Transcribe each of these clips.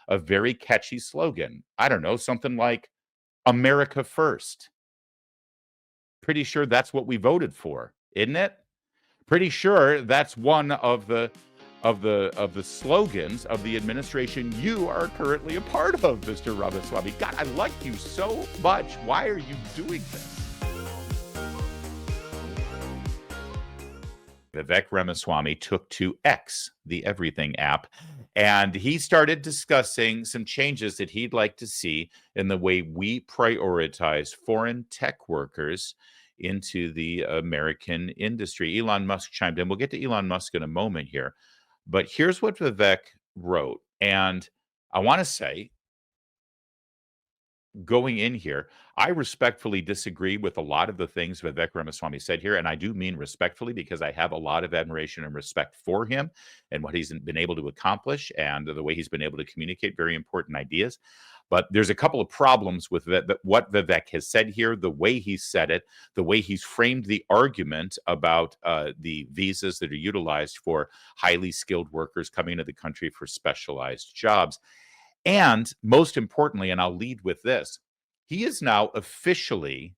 a very catchy slogan. I don't know, something like America First. Pretty sure that's what we voted for, isn't it? Pretty sure that's one of the slogans of the administration you are currently a part of, Mr. Ramaswamy. God, I like you so much. Why are you doing this? Vivek Ramaswamy took to X, the everything app, and he started discussing some changes that he'd like to see in the way we prioritize foreign tech workers into the American industry. Elon Musk chimed in. We'll get to Elon Musk in a moment here. But here's what Vivek wrote. And I want to say, going in here, I respectfully disagree with a lot of the things Vivek Ramaswamy said here. And I do mean respectfully because I have a lot of admiration and respect for him and what he's been able to accomplish and the way he's been able to communicate very important ideas. But there's a couple of problems with what Vivek has said here, the way he said it, the way he's framed the argument about the visas that are utilized for highly skilled workers coming into the country for specialized jobs. And most importantly, and I'll lead with this, he is now officially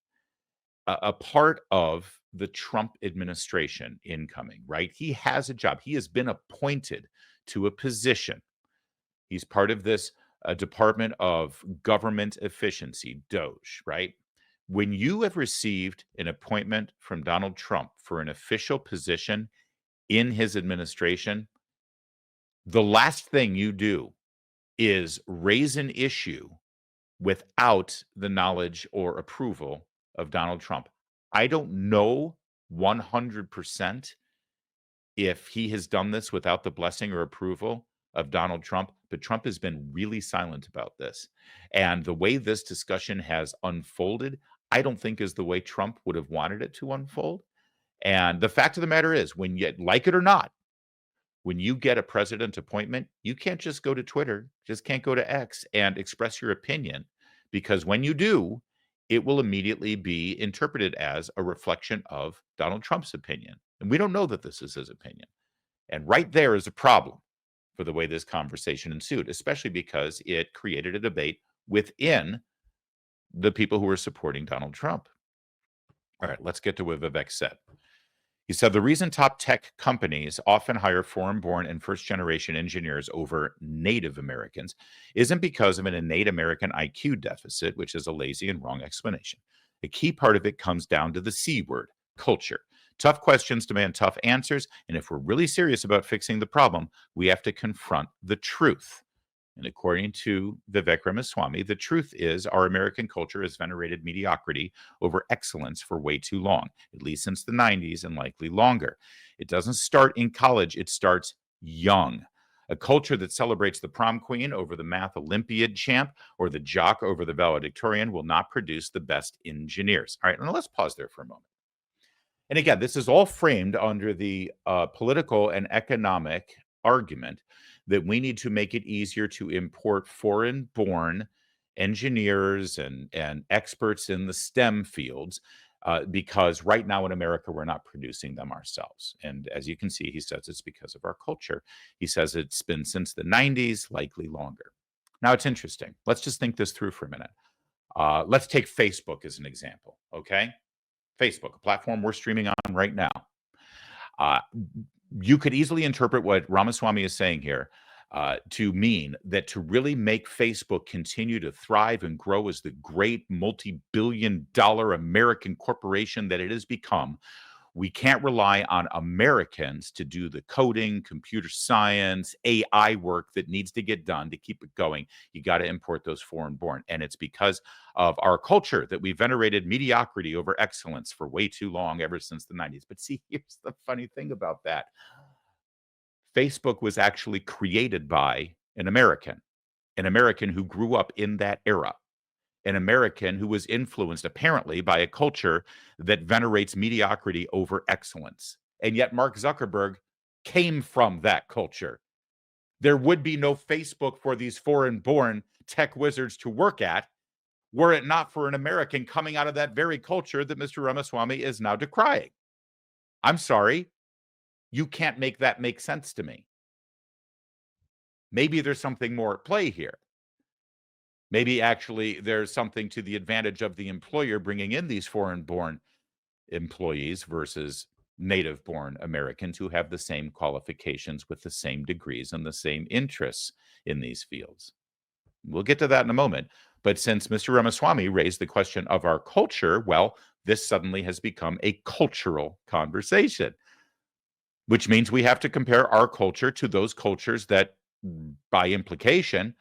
a part of the Trump administration incoming, right? He has a job. He has been appointed to a position. He's part of this Department of Government Efficiency, DOGE, right? When you have received an appointment from Donald Trump for an official position in his administration, the last thing you do is raise an issue without the knowledge or approval of Donald Trump. I don't know 100% if he has done this without the blessing or approval of Donald Trump, but Trump has been really silent about this. And the way this discussion has unfolded, I don't think is the way Trump would have wanted it to unfold. And the fact of the matter is, when you like it or not, when you get a president appointment, you can't just go to Twitter, just can't go to X and express your opinion, because when you do, it will immediately be interpreted as a reflection of Donald Trump's opinion. And we don't know that this is his opinion. And right there is a problem for the way this conversation ensued, especially because it created a debate within the people who are supporting Donald Trump. All right, let's get to what Vivek said. He said the reason top tech companies often hire foreign-born and first-generation engineers over Native Americans isn't because of an innate American IQ deficit, which is a lazy and wrong explanation. A key part of it comes down to the C word, culture. Tough questions demand tough answers, and if we're really serious about fixing the problem, we have to confront the truth. And according to Vivek Ramaswamy, the truth is our American culture has venerated mediocrity over excellence for way too long, at least since the 90s and likely longer. It doesn't start in college, it starts young. A culture that celebrates the prom queen over the math Olympiad champ or the jock over the valedictorian will not produce the best engineers. All right, now let's pause there for a moment. And again, this is all framed under the political and economic argument that we need to make it easier to import foreign-born engineers and experts in the STEM fields because right now in America, we're not producing them ourselves. And as you can see, he says it's because of our culture. He says it's been since the 90s, likely longer. Now, it's interesting. Let's just think this through for a minute. Let's take Facebook as an example, okay? Facebook, a platform we're streaming on right now. You could easily interpret what Ramaswamy is saying here to mean that to really make Facebook continue to thrive and grow as the great multi-billion-dollar American corporation that it has become, we can't rely on Americans to do the coding, computer science, AI work that needs to get done to keep it going. You got to import those foreign-born. And it's because of our culture that we venerated mediocrity over excellence for way too long, ever since the 90s. But see, here's the funny thing about that. Facebook was actually created by an American who grew up in that era. An American who was influenced apparently by a culture that venerates mediocrity over excellence. And yet Mark Zuckerberg came from that culture. There would be no Facebook for these foreign-born tech wizards to work at were it not for an American coming out of that very culture that Mr. Ramaswamy is now decrying. I'm sorry. You can't make that make sense to me. Maybe there's something more at play here. Maybe actually there's something to the advantage of the employer bringing in these foreign-born employees versus native-born Americans who have the same qualifications with the same degrees and the same interests in these fields. We'll get to that in a moment. But since Mr. Ramaswamy raised the question of our culture, well, this suddenly has become a cultural conversation, which means we have to compare our culture to those cultures that, by implication,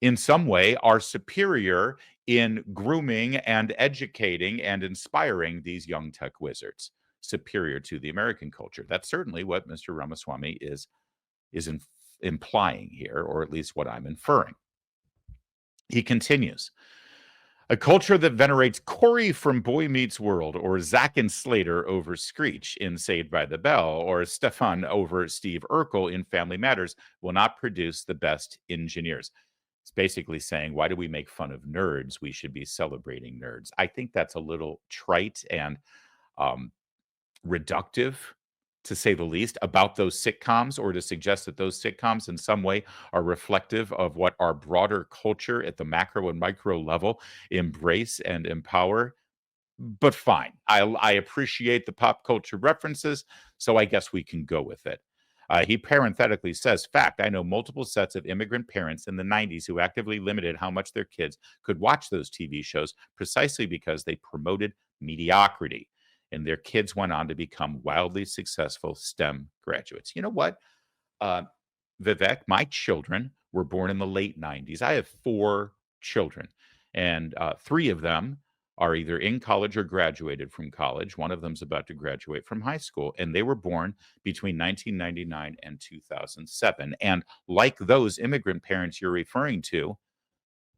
in some way are superior in grooming and educating and inspiring these young tech wizards, superior to the American culture. That's certainly what Mr. Ramaswamy is implying here, or at least what I'm inferring. He continues, a culture that venerates Corey from Boy Meets World, or Zack and Slater over Screech in Saved by the Bell, or Stefan over Steve Urkel in Family Matters will not produce the best engineers. It's basically saying, why do we make fun of nerds? We should be celebrating nerds. I think that's a little trite and reductive, to say the least, about those sitcoms, or to suggest that those sitcoms in some way are reflective of what our broader culture at the macro and micro level embrace and empower. But fine, I appreciate the pop culture references, so I guess we can go with it. He parenthetically says, fact, I know multiple sets of immigrant parents in the 90s who actively limited how much their kids could watch those TV shows precisely because they promoted mediocrity. And their kids went on to become wildly successful STEM graduates. You know what, Vivek, my children were born in the late 90s. I have 4 children, and 3 of them are either in college or graduated from college. One of them's about to graduate from high school, and they were born between 1999 and 2007. And like those immigrant parents you're referring to,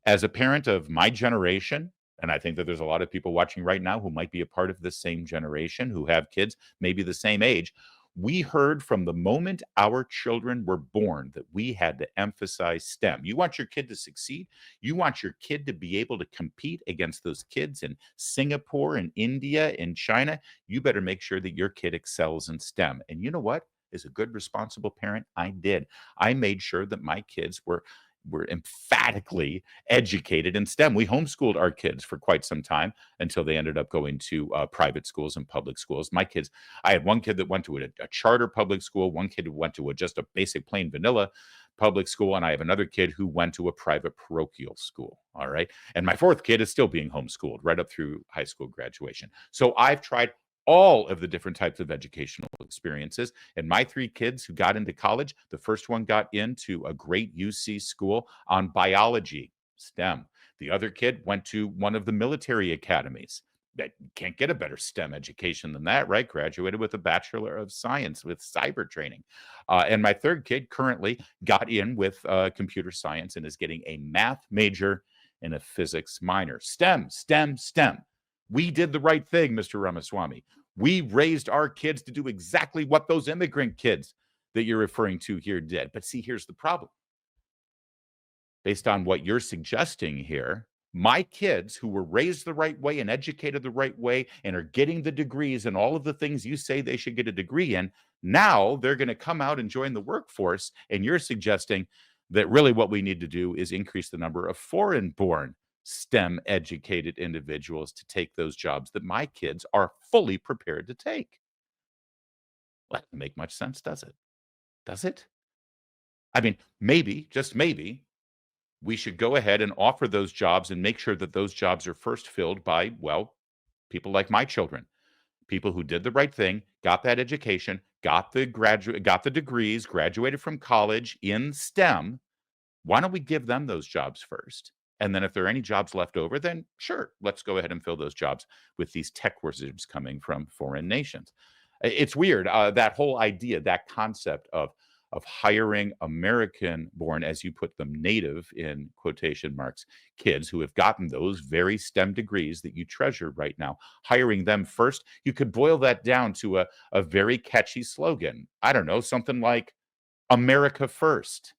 as a parent of my generation, and I think that there's a lot of people watching right now who might be a part of the same generation, who have kids maybe the same age, we heard from the moment our children were born that we had to emphasize STEM. You want your kid to succeed? You want your kid to be able to compete against those kids in Singapore and India and China? You better make sure that your kid excels in STEM. And you know what? As a good, responsible parent, I did. I made sure that my kids were emphatically educated in STEM. We homeschooled our kids for quite some time until they ended up going to private schools and public schools. My kids, I had one kid that went to a charter public school, one kid who went to just a basic plain vanilla public school, and I have another kid who went to a private parochial school. All right. And my 4th kid is still being homeschooled right up through high school graduation. So I've tried all of the different types of educational experiences. And my 3 kids who got into college, the first one got into a great UC school on biology, STEM. The other kid went to one of the military academies. That can't get a better STEM education than that, right? Graduated with a Bachelor of Science with cyber training. And my 3rd kid currently got in with computer science and is getting a math major and a physics minor. STEM, STEM, STEM. We did the right thing, Mr. Ramaswamy. We raised our kids to do exactly what those immigrant kids that you're referring to here did. But see, here's the problem. Based on what you're suggesting here, my kids who were raised the right way and educated the right way and are getting the degrees and all of the things you say they should get a degree in, now they're going to come out and join the workforce. And you're suggesting that really what we need to do is increase the number of foreign-born STEM educated individuals to take those jobs that my kids are fully prepared to take. Well, that doesn't make much sense, does it? Does it? I mean, maybe, just maybe, we should go ahead and offer those jobs and make sure that those jobs are first filled by, well, people like my children, people who did the right thing, got that education, got the degrees, graduated from college in STEM. Why don't we give them those jobs first? And then if there are any jobs left over, then sure, let's go ahead and fill those jobs with these tech wizards coming from foreign nations. It's weird, that whole idea, that concept of hiring American-born, as you put them, native in quotation marks, kids who have gotten those very STEM degrees that you treasure right now, hiring them first. You could boil that down to a very catchy slogan. I don't know, something like America First.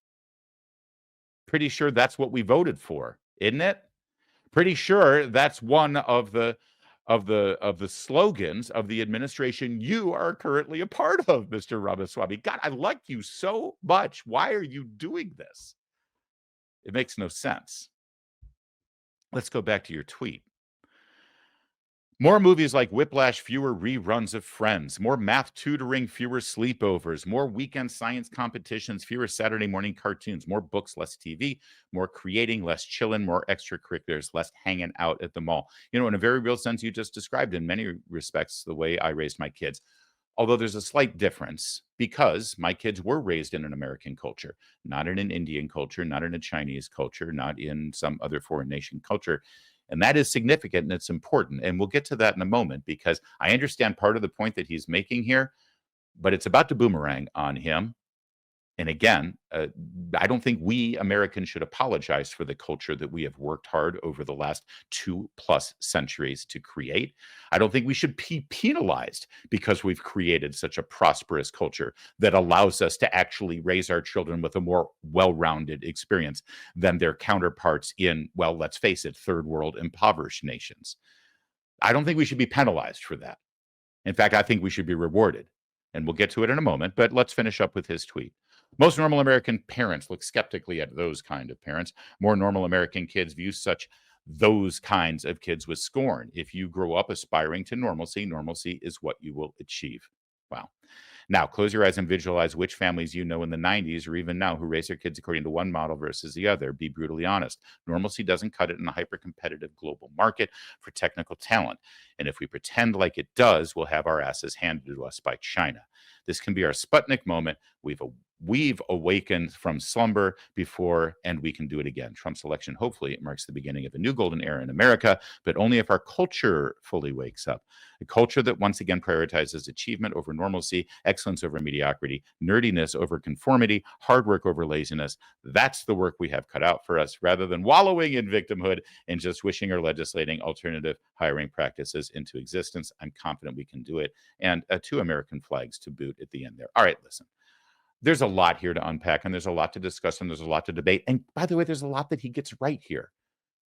Pretty sure that's what we voted for, isn't it? Pretty sure that's one of the of the slogans of the administration you are currently a part of, Mr. Ramaswamy. God, I like you so much. Why are you doing this? It makes no sense. Let's go back to your tweet. More movies like Whiplash, fewer reruns of Friends, more math tutoring, fewer sleepovers, more weekend science competitions, fewer Saturday morning cartoons, more books, less TV, more creating, less chilling, more extracurriculars, less hanging out at the mall. In a very real sense, you just described in many respects the way I raised my kids. Although there's a slight difference because my kids were raised in an American culture, not in an Indian culture, not in a Chinese culture, not in some other foreign nation culture. And that is significant and it's important. And we'll get to that in a moment because I understand part of the point that he's making here, but it's about to boomerang on him. And again, I don't think we Americans should apologize for the culture that we have worked hard over the last 2+ centuries to create. I don't think we should be penalized because we've created such a prosperous culture that allows us to actually raise our children with a more well-rounded experience than their counterparts in, well, let's face it, third world impoverished nations. I don't think we should be penalized for that. In fact, I think we should be rewarded. And we'll get to it in a moment, but let's finish up with his tweet. Most normal American parents look skeptically at those kind of parents. More normal American kids view those kinds of kids with scorn. If you grow up aspiring to normalcy, normalcy is what you will achieve. Wow. Now, close your eyes and visualize which families you know in the 90s or even now who raise their kids according to one model versus the other. Be brutally honest. Normalcy doesn't cut it in a hyper-competitive global market for technical talent. And if we pretend like it does, we'll have our asses handed to us by China. This can be our Sputnik moment. We've awakened from slumber before, and we can do it again. Trump's election, hopefully, it marks the beginning of a new golden era in America, but only if our culture fully wakes up. A culture that once again prioritizes achievement over normalcy, excellence over mediocrity, nerdiness over conformity, hard work over laziness. That's the work we have cut out for us, rather than wallowing in victimhood and just wishing or legislating alternative hiring practices into existence. I'm confident we can do it. And 2 American flags to boot at the end there. All right, listen. There's a lot here to unpack, and there's a lot to discuss, and there's a lot to debate. And by the way, there's a lot that he gets right here.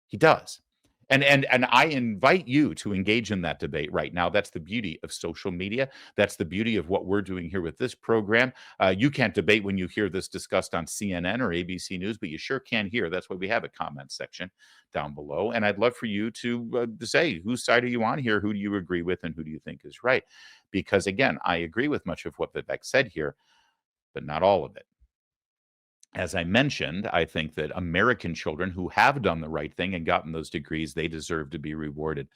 He does. And I invite you to engage in that debate right now. That's the beauty of social media. That's the beauty of what we're doing here with this program. You can't debate when you hear this discussed on CNN or ABC News, but you sure can here. That's why we have a comment section down below. And I'd love for you to say, whose side are you on here? Who do you agree with and who do you think is right? Because again, I agree with much of what Vivek said here, but not all of it. As I mentioned, I think that American children who have done the right thing and gotten those degrees, they deserve to be rewarded.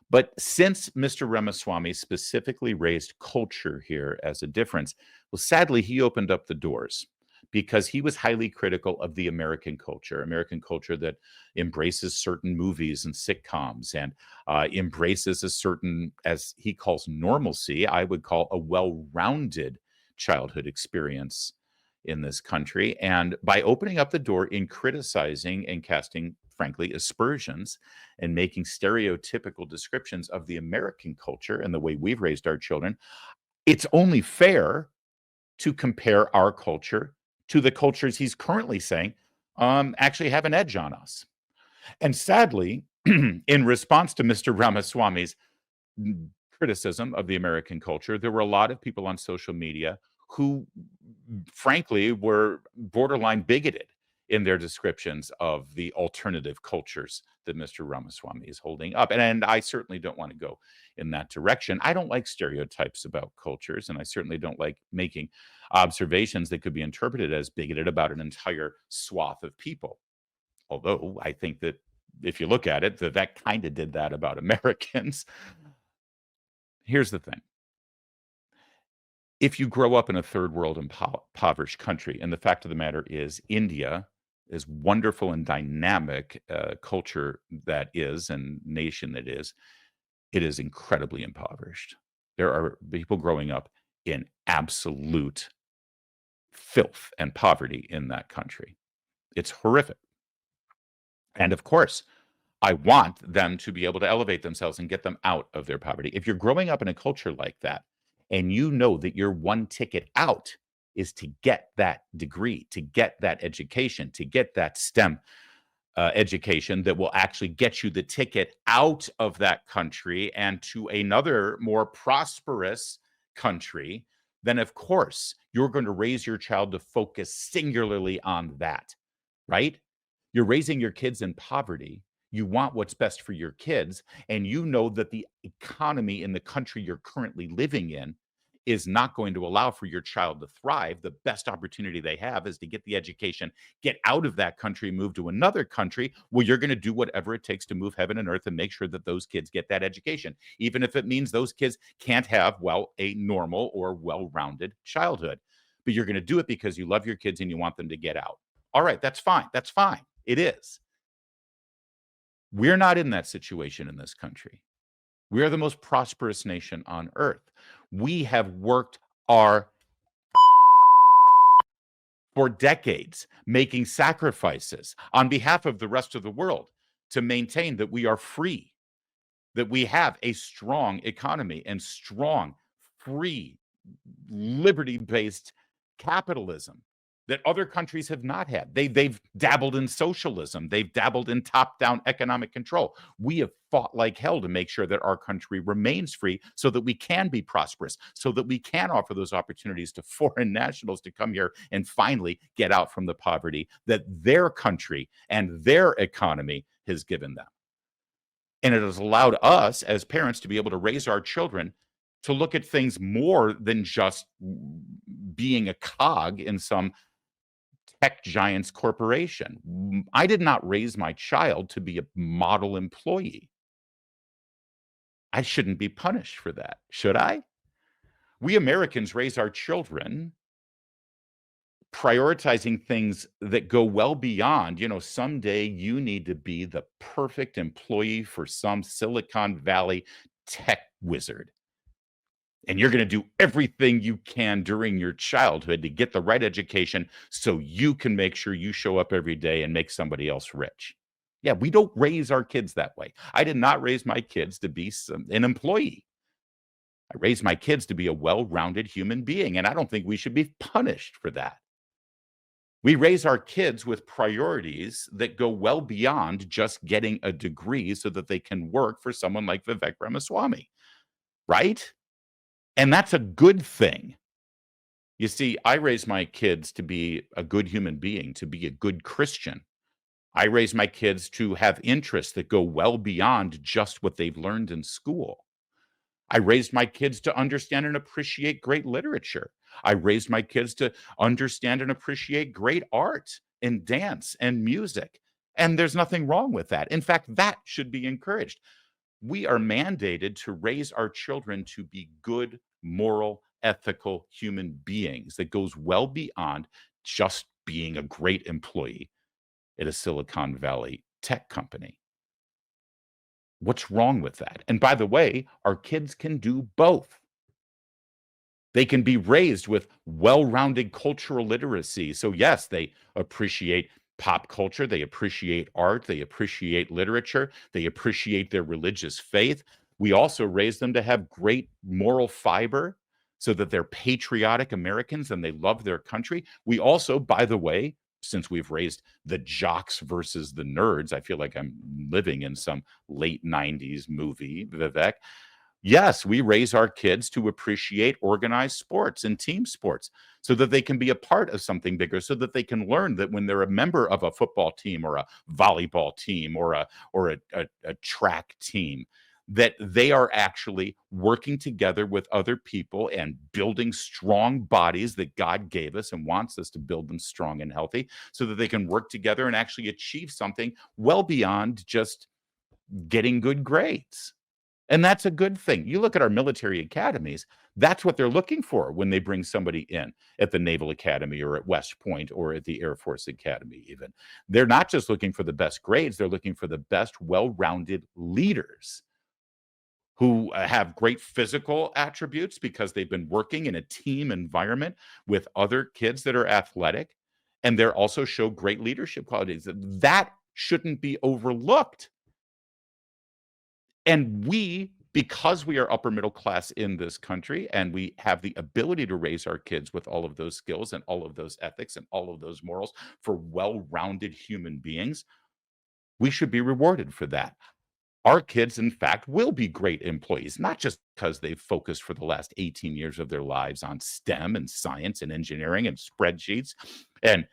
But since Mr. Ramaswamy specifically raised culture here as a difference, well, sadly, he opened up the doors because he was highly critical of the American culture that embraces certain movies and sitcoms and embraces a certain, as he calls normalcy, I would call a well-rounded childhood experience in this country. And by opening up the door in criticizing and casting, frankly, aspersions and making stereotypical descriptions of the American culture and the way we've raised our children, it's only fair to compare our culture to the cultures he's currently saying actually have an edge on us. And sadly, in response to Mr. Ramaswamy's criticism of the American culture, there were a lot of people on social media who, frankly, were borderline bigoted in their descriptions of the alternative cultures that Mr. Ramaswamy is holding up. And I certainly don't want to go in that direction. I don't like stereotypes about cultures, and I certainly don't like making observations that could be interpreted as bigoted about an entire swath of people. Although I think that if you look at it, Vivek kind of did that about Americans. Here's the thing. If you grow up in a third world impoverished country, and the fact of the matter is India, as wonderful and dynamic culture that is and nation that is, it is incredibly impoverished. There are people growing up in absolute filth and poverty in that country. It's horrific. And of course, I want them to be able to elevate themselves and get them out of their poverty. If you're growing up in a culture like that, and you know that your one ticket out is to get that degree, to get that education, to get that STEM, education that will actually get you the ticket out of that country and to another more prosperous country, then of course you're going to raise your child to focus singularly on that, right? You're raising your kids in poverty. You want what's best for your kids, and you know that the economy in the country you're currently living in is not going to allow for your child to thrive. The best opportunity they have is to get the education, get out of that country, move to another country. Well, you're going to do whatever it takes to move heaven and earth and make sure that those kids get that education, even if it means those kids can't have, well, a normal or well-rounded childhood. But you're going to do it because you love your kids and you want them to get out. All right, that's fine. That's fine. It is. We're not in that situation in this country. We are the most prosperous nation on earth. We have worked our for decades, making sacrifices on behalf of the rest of the world to maintain that we are free, that we have a strong economy and strong, free, liberty-based capitalism that other countries have not had. They've dabbled in socialism. They've dabbled in top-down economic control. We have fought like hell to make sure that our country remains free so that we can be prosperous, so that we can offer those opportunities to foreign nationals to come here and finally get out from the poverty that their country and their economy has given them. And it has allowed us as parents to be able to raise our children to look at things more than just being a cog in some tech giant's corporation. I did not raise my child to be a model employee. I shouldn't be punished for that, should I? We Americans raise our children prioritizing things that go well beyond, someday you need to be the perfect employee for some Silicon Valley tech wizard. And you're going to do everything you can during your childhood to get the right education so you can make sure you show up every day and make somebody else rich. Yeah, we don't raise our kids that way. I did not raise my kids to be an employee. I raised my kids to be a well-rounded human being, and I don't think we should be punished for that. We raise our kids with priorities that go well beyond just getting a degree so that they can work for someone like Vivek Ramaswamy, right? And that's a good thing. You see, I raise my kids to be a good human being, to be a good Christian. I raise my kids to have interests that go well beyond just what they've learned in school. I raised my kids to understand and appreciate great literature. I raised my kids to understand and appreciate great art and dance and music. And there's nothing wrong with that. In fact, that should be encouraged. We are mandated to raise our children to be good, moral, ethical human beings that goes well beyond just being a great employee at a Silicon Valley tech company. What's wrong with that? And by the way, our kids can do both. They can be raised with well-rounded cultural literacy. So yes, they appreciate pop culture, they appreciate art, they appreciate literature, they appreciate their religious faith. We also raise them to have great moral fiber so that they're patriotic Americans and they love their country. We also, by the way, since we've raised the jocks versus the nerds, I feel like I'm living in some late 90s movie, Vivek. Yes, we raise our kids to appreciate organized sports and team sports so that they can be a part of something bigger, so that they can learn that when they're a member of a football team or a volleyball team or a track team, that they are actually working together with other people and building strong bodies that God gave us and wants us to build them strong and healthy so that they can work together and actually achieve something well beyond just getting good grades. And that's a good thing. You look at our military academies, that's what they're looking for when they bring somebody in at the Naval Academy or at West Point or at the Air Force Academy even. They're not just looking for the best grades, they're looking for the best well-rounded leaders who have great physical attributes because they've been working in a team environment with other kids that are athletic, and they're also show great leadership qualities. That shouldn't be overlooked. And we, because we are upper middle class in this country and we have the ability to raise our kids with all of those skills and all of those ethics and all of those morals for well-rounded human beings, We should be rewarded for that. Our kids, in fact, will be great employees, not just because they've focused for the last 18 years of their lives on STEM and science and engineering and spreadsheets and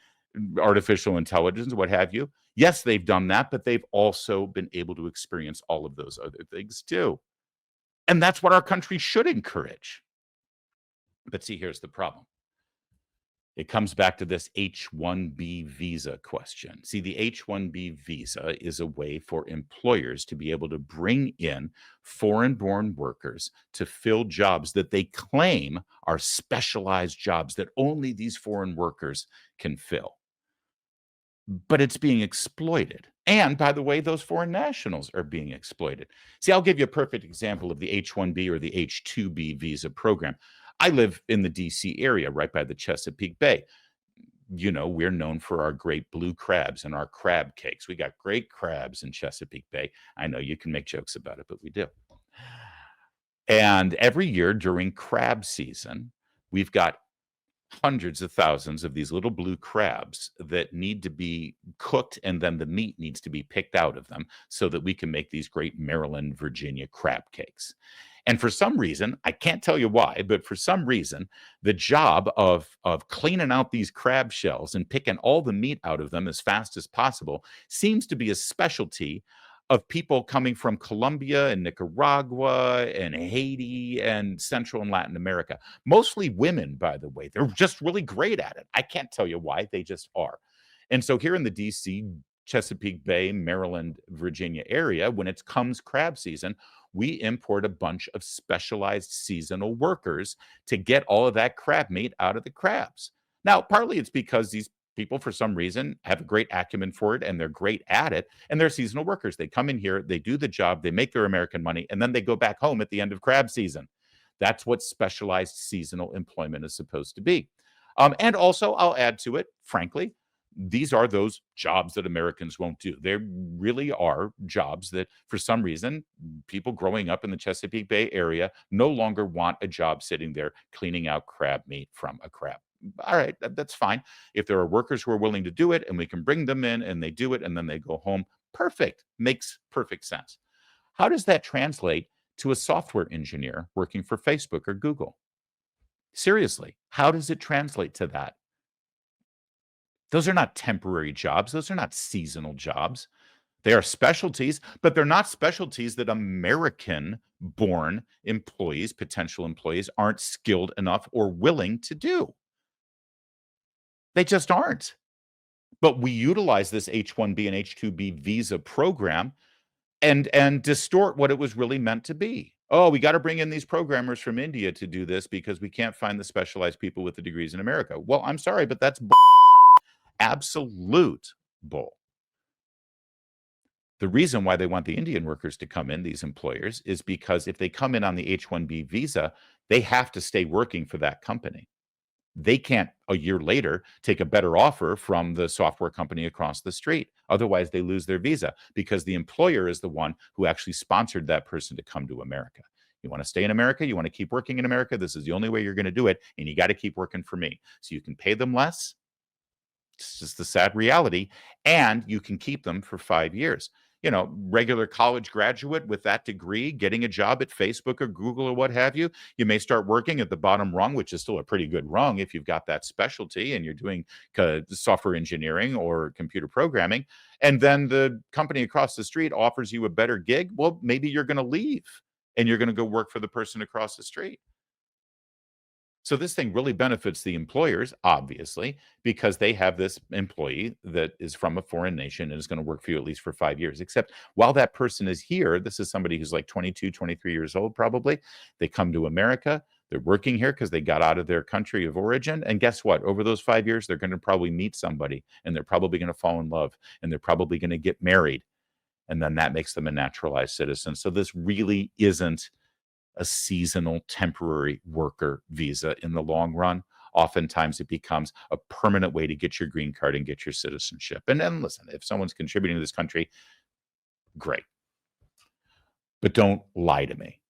artificial intelligence, what have you. Yes, they've done that, but they've also been able to experience all of those other things too. And that's what our country should encourage. But see, here's the problem. It comes back to this H-1B visa question. See, the H-1B visa is a way for employers to be able to bring in foreign-born workers to fill jobs that they claim are specialized jobs that only these foreign workers can fill. But it's being exploited. And by the way, those foreign nationals are being exploited. See, I'll give you a perfect example of the H-1B or the H-2B visa program. I live in the DC area, right by the Chesapeake Bay. You know, we're known for our great blue crabs and our crab cakes. We got great crabs in Chesapeake Bay. I know you can make jokes about it, but we do. And every year during crab season, we've got hundreds of thousands of these little blue crabs that need to be cooked, and then the meat needs to be picked out of them so that we can make these great Maryland, Virginia crab cakes. And for some reason, I can't tell you why, but for some reason, the job of cleaning out these crab shells and picking all the meat out of them as fast as possible seems to be a specialty of people coming from Colombia and Nicaragua and Haiti and Central and Latin America. Mostly women, by the way. They're just really great at it. I can't tell you why, they just are. And so here in the DC, Chesapeake Bay, Maryland, Virginia area, when it comes crab season, we import a bunch of specialized seasonal workers to get all of that crab meat out of the crabs. Now, partly it's because these people, for some reason, have a great acumen for it and they're great at it, and they're seasonal workers. They come in here, they do the job, they make their American money, and then they go back home at the end of crab season. That's what specialized seasonal employment is supposed to be. And also, I'll add to it, frankly, these are those jobs that Americans won't do. They really are jobs that, for some reason, people growing up in the Chesapeake Bay area no longer want a job sitting there cleaning out crab meat from a crab. All right, that's fine. If there are workers who are willing to do it and we can bring them in and they do it and then they go home, perfect. Makes perfect sense. How does that translate to a software engineer working for Facebook or Google? Seriously, how does it translate to that? Those are not temporary jobs. Those are not seasonal jobs. They are specialties, but they're not specialties that American-born employees, potential employees, aren't skilled enough or willing to do. They just aren't. But we utilize this H-1B and H-2B visa program and distort what it was really meant to be. Oh, we got to bring in these programmers from India to do this because we can't find the specialized people with the degrees in America. Well, I'm sorry, but that's absolute bull. The reason why they want the Indian workers to come in, these employers, is because if they come in on the H-1B visa, they have to stay working for that company. They can't, a year later, take a better offer from the software company across the street. Otherwise, they lose their visa because the employer is the one who actually sponsored that person to come to America. You want to stay in America? You want to keep working in America? This is the only way you're going to do it, and you got to keep working for me. So you can pay them less. It's just the sad reality, and you can keep them for 5 years. You know, regular college graduate with that degree, getting a job at Facebook or Google or what have you, you may start working at the bottom rung, which is still a pretty good rung if you've got that specialty and you're doing software engineering or computer programming. And then the company across the street offers you a better gig. Well, maybe you're going to leave and you're going to go work for the person across the street. So this thing really benefits the employers, obviously, because they have this employee that is from a foreign nation and is going to work for you at least for 5 years. Except while that person is here, this is somebody who's like 22, 23 years old, probably. They come to America. They're working here because they got out of their country of origin. And guess what? Over those 5 years, they're going to probably meet somebody and they're probably going to fall in love and they're probably going to get married. And then that makes them a naturalized citizen. So this really isn't a seasonal temporary worker visa in the long run. Oftentimes it becomes a permanent way to get your green card and get your citizenship. And then listen, if someone's contributing to this country, great. But don't lie to me.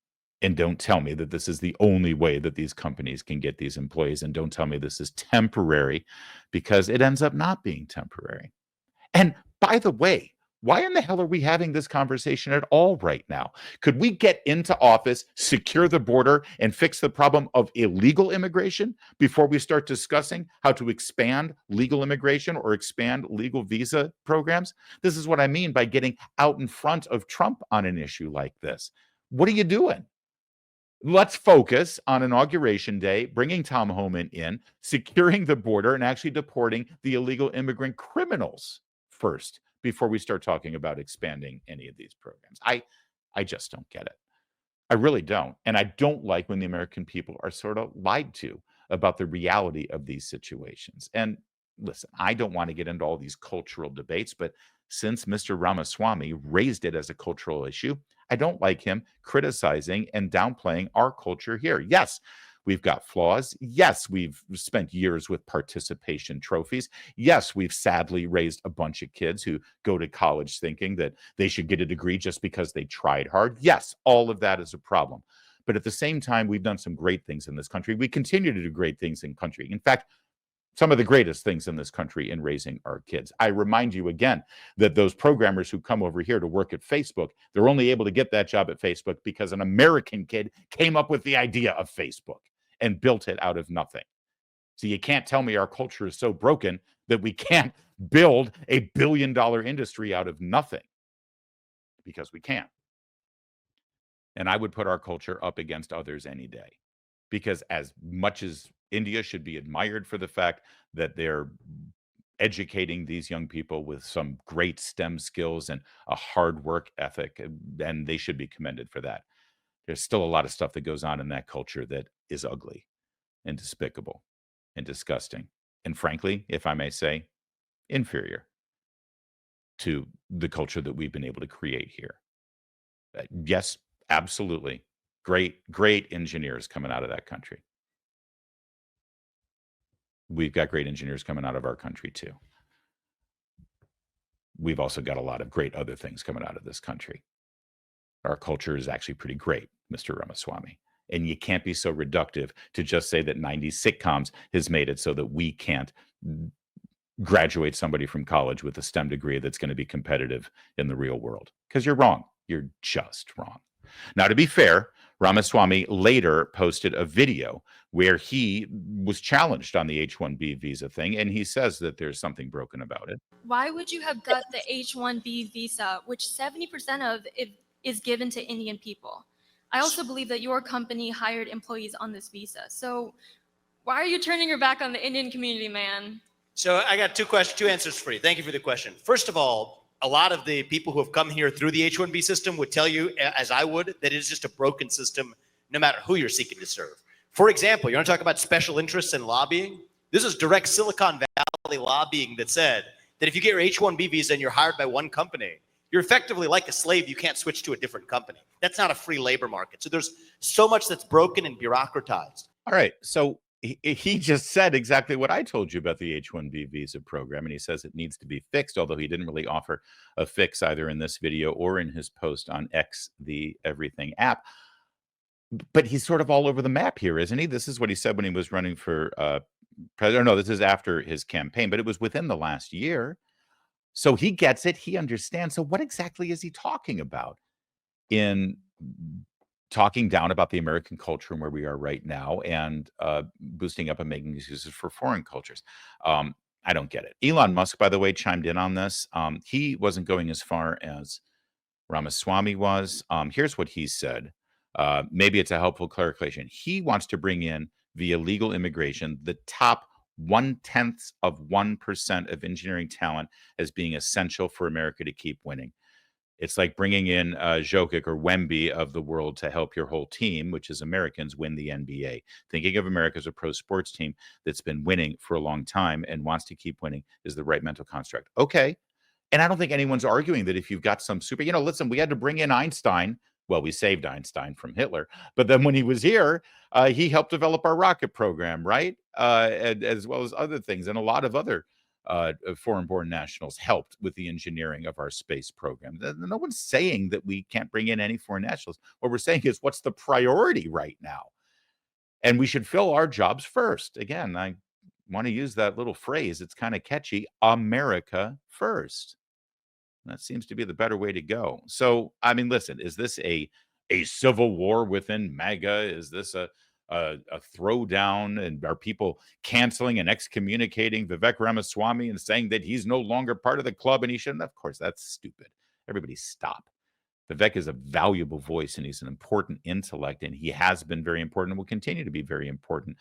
And don't tell me that this is the only way that these companies can get these employees. And don't tell me this is temporary, because it ends up not being temporary. And by the way, Why in the hell are we having this conversation at all right now? Could we get into office, secure the border, and fix the problem of illegal immigration before we start discussing how to expand legal immigration or expand legal visa programs? This is what I mean by getting out in front of Trump on an issue like this. What are you doing? Let's focus on Inauguration Day, bringing Tom Homan in, securing the border, and actually deporting the illegal immigrant criminals first before we start talking about expanding any of these programs. I just don't get it. I really don't. And I don't like when the American people are sort of lied to about the reality of these situations. And listen, I don't want to get into all these cultural debates, but since Mr. Ramaswamy raised it as a cultural issue, I don't like him criticizing and downplaying our culture here. Yes, we've got flaws. Yes, we've spent years with participation trophies. Yes, we've sadly raised a bunch of kids who go to college thinking that they should get a degree just because they tried hard. Yes, all of that is a problem. But at the same time, we've done some great things in this country. We continue to do great things in country. In fact, some of the greatest things in this country in raising our kids. I remind you again that those programmers who come over here to work at Facebook, they're only able to get that job at Facebook because an American kid came up with the idea of Facebook and built it out of nothing. So you can't tell me our culture is so broken that we can't build a billion-dollar industry out of nothing, because we can't. And I would put our culture up against others any day, because as much as India should be admired for the fact that they're educating these young people with some great STEM skills and a hard work ethic, and they should be commended for that. There's still a lot of stuff that goes on in that culture that is ugly and despicable and disgusting. And frankly, if I may say, inferior to the culture that we've been able to create here. Yes, absolutely. Great engineers coming out of that country. We've got great engineers coming out of our country too. We've also got a lot of great other things coming out of this country. Our culture is actually pretty great, Mr. Ramaswamy. And you can't be so reductive to just say that 90s sitcoms has made it so that we can't graduate somebody from college with a STEM degree that's going to be competitive in the real world. Because you're wrong. You're just wrong. Now, to be fair, Ramaswamy later posted a video where he was challenged on the H-1B visa thing, and he says that there's something broken about it. Why would you have got the H-1B visa, which 70% of it is given to Indian people? I also believe that your company hired employees on this visa. So why are you turning your back on the Indian community, man? So I got two answers for you. Thank you for the question. First of all, a lot of the people who have come here through the H-1B system would tell you, as I would, that it is just a broken system no matter who you're seeking to serve. For example, you want to talk about special interests and lobbying? This is direct Silicon Valley lobbying that said that if you get your H-1B visa and you're hired by one company, you're effectively like a slave. You can't switch to a different company. That's not a free labor market. So there's so much that's broken and bureaucratized. All right. So he just said exactly what I told you about the H-1B visa program, and he says it needs to be fixed, although he didn't really offer a fix either in this video or in his post on X, the Everything app. But he's sort of all over the map here, isn't he? This is what he said when he was running for president. No, this is after his campaign, but it was within the last year. So he gets it. He understands. So what exactly is he talking about in talking down about the American culture and where we are right now, and boosting up and making excuses for foreign cultures? I don't get it. Elon Musk, by the way, chimed in on this. He wasn't going as far as Ramaswamy was. Here's what he said. Maybe it's a helpful clarification. He wants to bring in, via legal immigration, the top 0.1% of engineering talent as being essential for America to keep winning. It's like bringing in Jokic or Wemby of the world to help your whole team, which is Americans, win the NBA. Thinking of America as a pro sports team that's been winning for a long time and wants to keep winning is the right mental construct. Okay. And I don't think anyone's arguing that if you've got some super, listen, we had to bring in Einstein. Well, we saved Einstein from Hitler, but then when he was here, he helped develop our rocket program, right? And, as well as other things, and a lot of other foreign-born nationals helped with the engineering of our space program. No one's saying that we can't bring in any foreign nationals. What we're saying is, what's the priority right now? And we should fill our jobs first. Again, I want to use that little phrase. It's kind of catchy. America first. That seems to be the better way to go. So, I mean, listen, is this a civil war within MAGA? Is this a throwdown? And are people canceling and excommunicating Vivek Ramaswamy and saying that he's no longer part of the club and he shouldn't? Of course, that's stupid. Everybody stop. Vivek is a valuable voice and he's an important intellect, and he has been very important and will continue to be very important.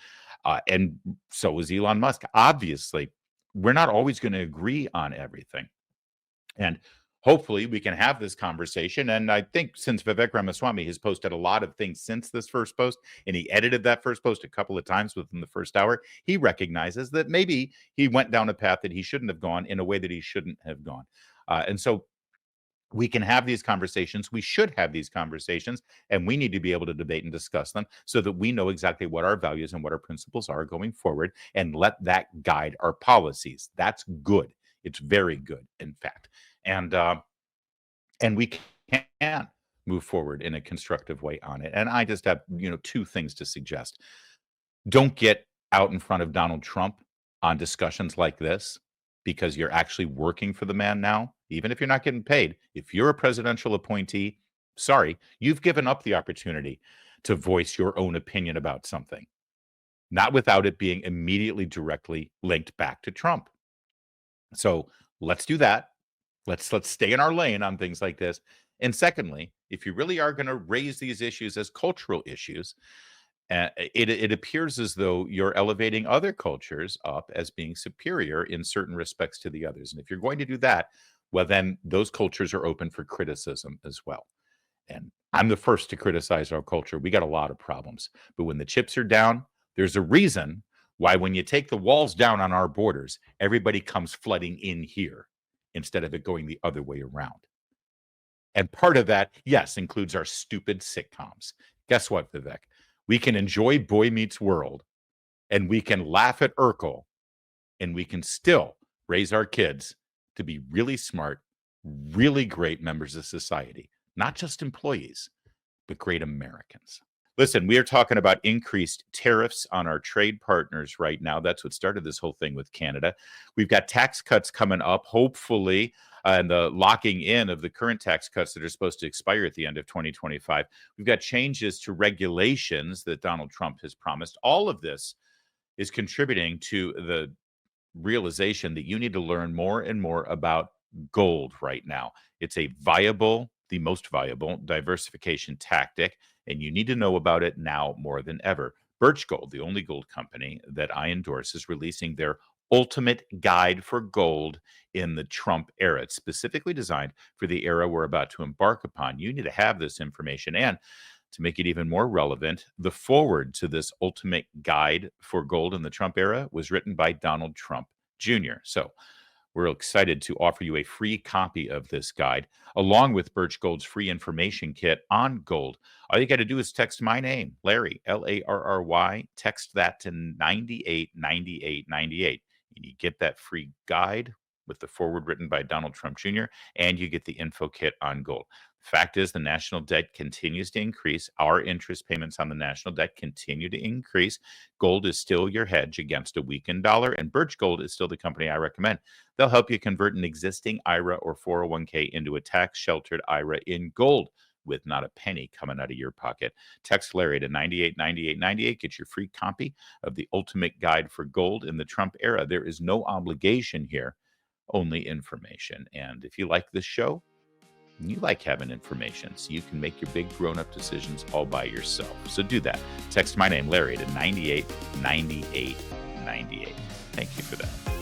And so is Elon Musk. Obviously, we're not always going to agree on everything. And hopefully we can have this conversation. And I think since Vivek Ramaswamy has posted a lot of things since this first post, and he edited that first post a couple of times within the first hour, he recognizes that maybe he went down a path that he shouldn't have gone in a way that he shouldn't have gone. And so we can have these conversations. We should have these conversations, and we need to be able to debate and discuss them so that we know exactly what our values and what our principles are going forward, and let that guide our policies. That's good. It's very good, in fact. And we can move forward in a constructive way on it. And I just have, two things to suggest. Don't get out in front of Donald Trump on discussions like this, because you're actually working for the man now, even if you're not getting paid. If you're a presidential appointee, sorry, you've given up the opportunity to voice your own opinion about something, not without it being immediately directly linked back to Trump. So let's do that. Let's stay in our lane on things like this. And secondly, if you really are going to raise these issues as cultural issues, it appears as though you're elevating other cultures up as being superior in certain respects to the others. And if you're going to do that, well, then those cultures are open for criticism as well. And I'm the first to criticize our culture. We got a lot of problems. But when the chips are down, there's a reason why when you take the walls down on our borders, everybody comes flooding in here instead of it going the other way around. And part of that, yes, includes our stupid sitcoms. Guess what, Vivek? We can enjoy Boy Meets World, and we can laugh at Urkel, and we can still raise our kids to be really smart, really great members of society, not just employees, but great Americans. Listen, we are talking about increased tariffs on our trade partners right now. That's what started this whole thing with Canada. We've got tax cuts coming up, hopefully, and the locking in of the current tax cuts that are supposed to expire at the end of 2025. We've got changes to regulations that Donald Trump has promised. All of this is contributing to the realization that you need to learn more and more about gold right now. It's a viable, the most viable diversification tactic, and you need to know about it now more than ever. Birch Gold, the only gold company that I endorse, is releasing their ultimate guide for gold in the Trump era. It's specifically designed for the era we're about to embark upon. You need to have this information. And to make it even more relevant, the foreword to this ultimate guide for gold in the Trump era was written by Donald Trump Jr. So we're excited to offer you a free copy of this guide, along with Birch Gold's free information kit on gold. All you got to do is text my name, Larry, Larry, text that to 989898. And you get that free guide with the foreword written by Donald Trump Jr., and you get the info kit on gold. Fact is, the national debt continues to increase. Our interest payments on the national debt continue to increase. Gold is still your hedge against a weakened dollar, and Birch Gold is still the company I recommend. They'll help you convert an existing IRA or 401k into a tax-sheltered IRA in gold with not a penny coming out of your pocket. Text Larry to 989898. Get your free copy of the ultimate guide for gold in the Trump era. There is no obligation here, only information. And if you like this show, you like having information, so you can make your big grown-up decisions all by yourself. So do that. Text my name, Larry, to 989898. Thank you for that.